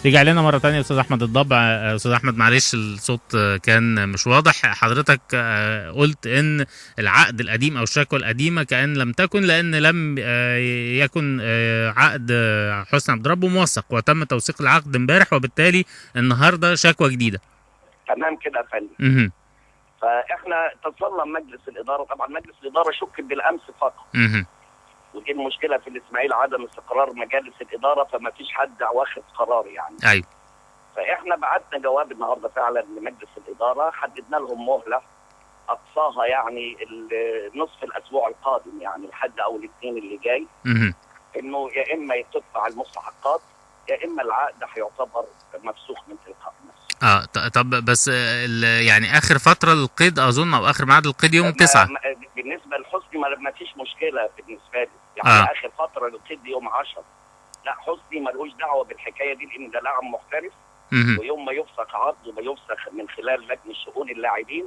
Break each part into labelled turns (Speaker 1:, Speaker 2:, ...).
Speaker 1: رجع لنا مرة تانية أستاذ أحمد الضبع. أستاذ أحمد معلش الصوت كان مش واضح. حضرتك قلت إن العقد القديم أو الشكوى القديمة كأن لم تكن، لأن لم يكن عقد حسني عبد ربه موثق، وتم توثيق العقد امبارح، وبالتالي النهارده شكوى جديدة.
Speaker 2: تمام كده يا فندم. فإحنا اتصلنا بمجلس الإدارة، طبعا مجلس الإدارة شك بالأمس فقط. ودي المشكله في الاسماعيل، عدم استقرار مجالس الاداره، فما فيش حد واخد قرار يعني.
Speaker 1: ايوه.
Speaker 2: فاحنا بعتنا جواب النهارده فعلا لمجلس الاداره، حددنا لهم مهله اقصاها يعني نصف الاسبوع القادم، يعني الحد او الاثنين اللي جاي. انه يا اما تدفع المستحقات يا اما العقد هيعتبر مفسوخ من تلقاء نفسه.
Speaker 1: طب بس يعني اخر فتره للقيد اظن، او اخر ميعاد القيد يوم 9.
Speaker 2: بالنسبه لحسني ما فيش مشكله بالنسبه لي يعني. اخر فتره للقيد يوم 10. لا، حسني ملوش دعوه بالحكايه دي، لان ده لاعب محترف. ويوم ما يفسخ عقده ويفسخ من خلال لجنه شؤون اللاعبين،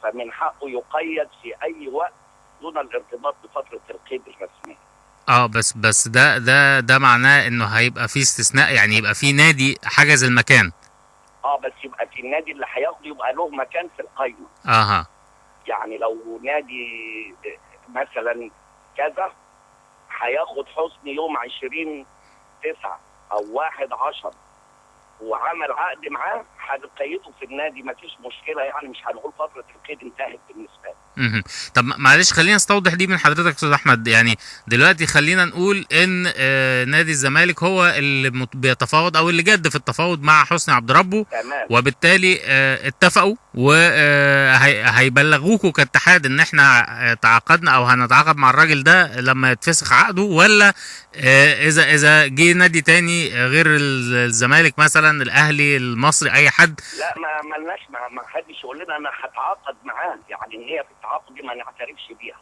Speaker 2: فمن حقه يقيد في اي وقت دون الارتباط بفتره القيد الرسميه.
Speaker 1: بس ده معناه انه هيبقى في استثناء، يعني يبقى في نادي حجز المكان.
Speaker 2: بس يبقى في النادي اللي هياخده يبقى له مكان في القايمه. يعني لو نادي مثلا كذا هياخد حسني يوم 20/9 او 1/10 وعمل عقد معاه، هنقيده في النادي مفيش مشكله يعني، مش هنقول فتره القيد انتهت بالنسبه له.
Speaker 1: طب معلش خلينا نستوضح دي من حضرتك استاذ احمد. يعني دلوقتي خلينا نقول ان نادي الزمالك هو اللي بيتفاوض او اللي جد في التفاوض مع حسني عبد ربه.
Speaker 2: تمام.
Speaker 1: وبالتالي اتفقوا وهيبلغوكوا كاتحاد ان احنا تعاقدنا او هنتعاقد مع الراجل ده لما يتفسخ عقده، ولا اذا جه نادي تاني غير الزمالك مثلا الاهلي المصري اي حد؟
Speaker 2: لا، ما لناش، ما حدش يقول لنا انا هتعاقد معاه، يعني ان هي في التعاقد دي ما نعترفش بيها.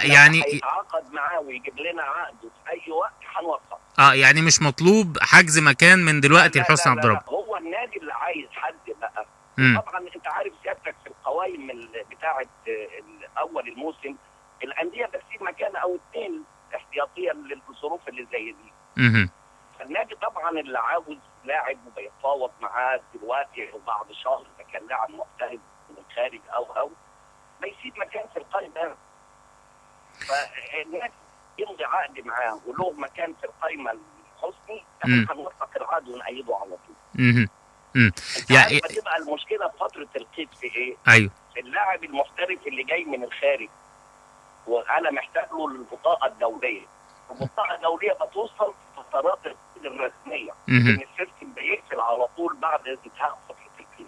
Speaker 1: يعني
Speaker 2: هيتعاقد معاه ويجيب لنا عقده في اي وقت هنوثق.
Speaker 1: يعني مش مطلوب حجز مكان من دلوقتي لحسني عبد ربه.
Speaker 2: هو النادي اللي عايز حد بقى. طبعا انت عارف سيادتك في القوائم بتاعه اول الموسم الانديه بتسيب مكان او اثنين احتياطيا للظروف اللي زي دي. فالنادي طبعا اللي عاوز لاعب وبيتفاوض معاه دلوقتي وبعد شهر اذا كان لاعب محترف من الخارج او بيسيب مكان في القائمه. فالنادي يمضي عقد معاه وله مكان في القائمه الحسني، احنا هنوثق العقد ونأيده على طول. يعني بتبقى المشكله في فتره القيد في ايه؟
Speaker 1: ايوه.
Speaker 2: في اللاعب المحترف اللي جاي من الخارج، وانا محتاج له البطاقه الدوليه. البطاقه الدوليه بتوصل في فترات القيد الرسميه، لان السيستم بيقفل على طول بعد انتهاء فتره القيد.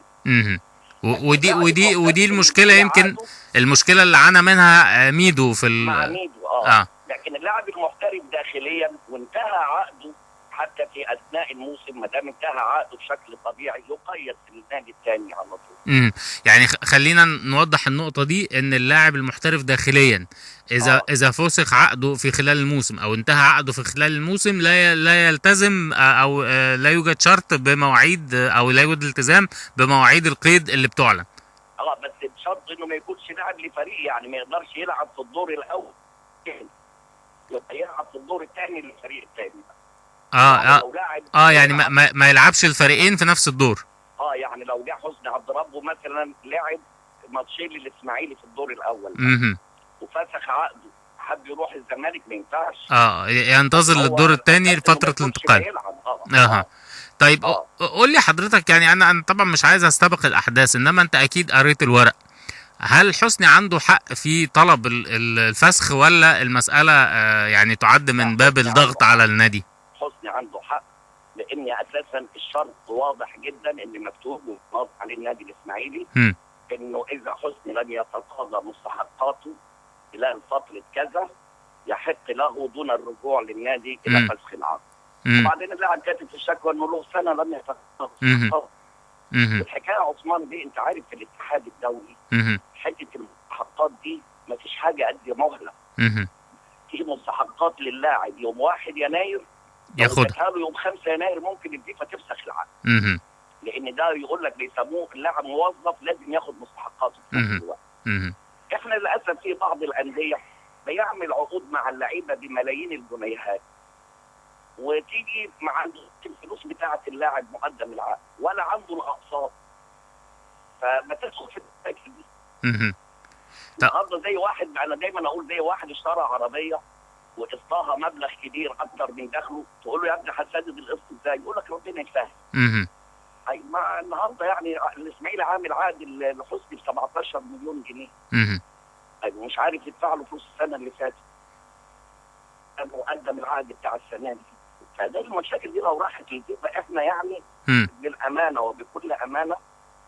Speaker 1: ودي المشكله، يمكن المشكله اللي عانى منها ميدو
Speaker 2: مع ميدو. لكن اللاعب المحترف داخليا وانتهى عقده حتى في اثناء الموسم، ما دام انتهى عقده بشكل طبيعي يقيد في النادي الثاني على طول.
Speaker 1: يعني خلينا نوضح النقطه دي، ان اللاعب المحترف داخليا اذا فسخ عقده في خلال الموسم او انتهى عقده في خلال الموسم لا يلتزم او لا يوجد شرط بمواعيد او لا يوجد التزام بمواعيد القيد اللي بتعلن.
Speaker 2: بس بشرط انه ما يكونش لاعب لفريق، يعني ما يقدرش يلعب في الدور الاول، يبقى يلعب في الدور الثاني للفريق الثاني.
Speaker 1: يعني ما يلعبش الفريقين في نفس الدور.
Speaker 2: يعني لو جه حسني عبد ربه مثلا لعب ماتشين للاسماعيلي في الدور الاول وفسخ عقده حب يروح الزمالك ما ينفعش.
Speaker 1: ينتظر للدور الثاني لفتره الانتقال. طيب قول لي حضرتك، يعني انا طبعا مش عايز استبق الاحداث، انما انت اكيد قريت الورق. هل حسني عنده حق في طلب الفسخ، ولا المساله يعني تعد من باب الضغط على النادي؟
Speaker 2: حسني عنده حق، لان اساسا الشرط واضح جدا ان مكتوب ومنص عليه النادي الاسماعيلي انه اذا حسني لم يتقاضى مستحقاته خلال فتره كذا يحق له دون الرجوع للنادي الى فسخ العقد. وبعدين اللاعب كاتب في الشكوى انه له سنه لم يتقاضى مستحقاته. الحكايه عثمان دي انت عارف في الاتحاد الدولي حته المستحقات دي ما فيش حاجه قد مهله. في مستحقات للاعب يوم 1 يناير ياخدها له يوم 5 يناير ممكن الفيفا تفسخ العقد. لان ده يقول لك بيسموه اللاعب موظف لازم ياخد مستحقاته في نفس الوقت. احنا للاسف في بعض الانديه بيعمل عقود مع اللعيبه بملايين الجنيهات وتيجي ما عندوش الفلوس بتاعه اللاعب مقدم العقد ولا عنده الاقساط، فما تدخل في التاكل دي. النهارده زي واحد، انا دايما اقول زي واحد اشترى عربيه وقسطها مبلغ كبير اكتر من دخله، تقول له يا ابني هتسدد القسط ازاي؟ يقول لك ربنا يسهل. اي مع النهارده يعني الاسماعيلي عامل عقد لحسني ب 17 مليون جنيه. أيوة مش عارف يدفع له فلوس السنه اللي فاتت. مقدم العقد بتاع السنه دي. فده المشاكل دي لو راحت يبقى احنا يعني بالامانه وبكل امانه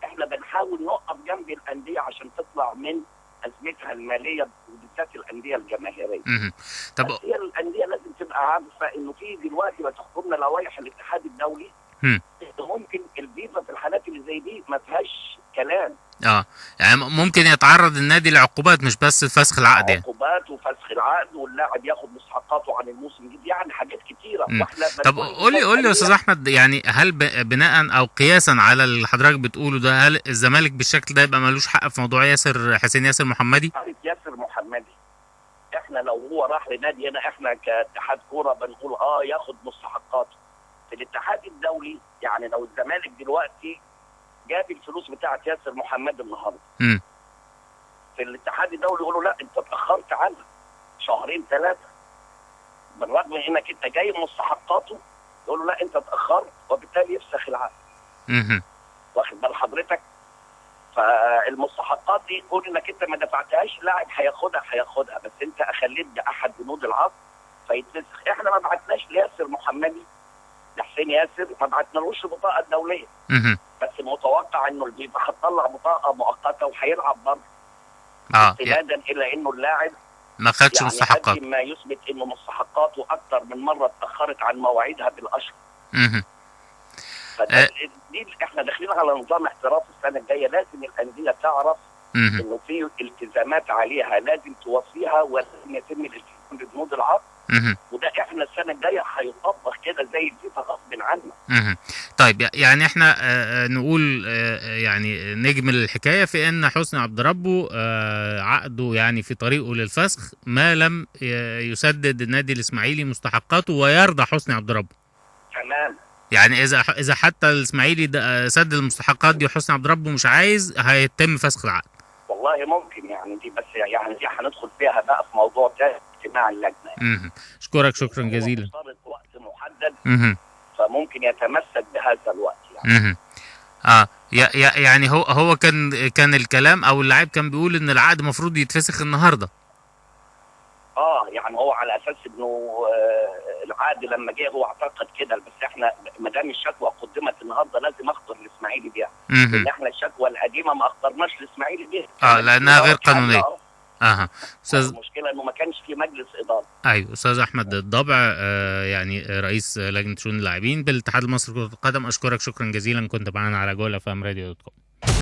Speaker 2: احنا بنحاول نقف جنب الانديه عشان تطلع من ازمتها الماليه وبالذات الانديه الجماهيريه.
Speaker 1: طب
Speaker 2: هي الانديه لازم تبقى عارفه انه في دلوقتي بتحكمنا لوائح الاتحاد الدولي. ممكن الفيفا في الحالات اللي زي دي ما فيهاش كلام.
Speaker 1: يعني ممكن يتعرض النادي لعقوبات مش بس فسخ العقد، يعني
Speaker 2: عقوبات وفسخ العقد واللاعب ياخد مستحقاته عن الموسم الجديد، يعني حاجات كتيره.
Speaker 1: طب قول لي يا استاذ احمد، يعني هل بناء او قياسا على اللي حضرتك بتقوله ده، هل الزمالك بالشكل ده يبقى ملوش حق في موضوع حسين ياسر محمدي؟
Speaker 2: ياسر محمدي احنا لو هو راح لنادي هنا احنا كاتحاد كوره بنقول ياخد مستحقاته. في الاتحاد الدولي يعني لو الزمالك دلوقتي جاب الفلوس بتاعت ياسر محمد النهارده في الاتحاد الدولي يقولوا لا انت اتاخرت عنها شهرين ثلاثه، بالرغم من انك انت جايب مستحقاته يقولوا لا انت اتاخرت، وبالتالي يفسخ العقد. واخد بال حضرتك؟ فالمستحقات دي يقول انك انت ما دفعتهاش، لاعب هياخدها بس انت اخليت باحد بنود العقد فيتفسخ. احنا ما بعتناش لياسر محمدي لحسين ياسر، ما بعتنالوش البطاقه الدوليه. بس متوقع انه الفيفا هتطلع بطاقه مؤقته وهيلعب بره. استنادا الى انه اللاعب
Speaker 1: ما خدش
Speaker 2: يعني
Speaker 1: مستحقات،
Speaker 2: ما يثبت انه مستحقاته اكثر من مره اتاخرت عن مواعيدها بالاشهر. دي احنا داخلين على نظام احتراف السنه الجايه، لازم الانديه تعرف انه في التزامات عليها لازم توفيها ولازم يتم الالتزام ببنود العقد. وده احنا السنه الجايه هيطبق كده زي الفيفا غصب عنا.
Speaker 1: طيب يعني احنا نقول يعني نجمل الحكايه في ان حسني عبد ربه عقده يعني في طريقه للفسخ ما لم يسدد النادي الاسماعيلي مستحقاته ويرضى حسني عبد ربه.
Speaker 2: تمام.
Speaker 1: يعني اذا حتى الاسماعيلي سدد المستحقات دي وحسني عبد ربه مش عايز، هيتم فسخ العقد.
Speaker 2: والله ممكن يعني دي، بس يعني دي هندخل فيها بقى في موضوع تاني اجتماع اللجنه.
Speaker 1: اشكرك شكرا جزيلا.
Speaker 2: صارت وقت محدد فممكن يتمسك بهذا الوقت
Speaker 1: يعني هو كان الكلام او اللاعب كان بيقول ان العقد المفروض يتفسخ النهارده.
Speaker 2: يعني هو على اساس انه العقد لما جه هو اعتقد كده، بس احنا ما دام الشكوى قدمت النهارده لازم اخطر الاسماعيلي بيها. لان احنا الشكوى القديمه ما اخطرناش الاسماعيلي بيها.
Speaker 1: لانها غير قانونيه.
Speaker 2: المشكله انه ما كانش في مجلس اداره.
Speaker 1: ايوه استاذ احمد الضبع يعني رئيس لجنه شؤون اللاعبين بالاتحاد المصري لكره القدم، اشكرك شكرا جزيلا، كنت معانا على جوله في راديو.com.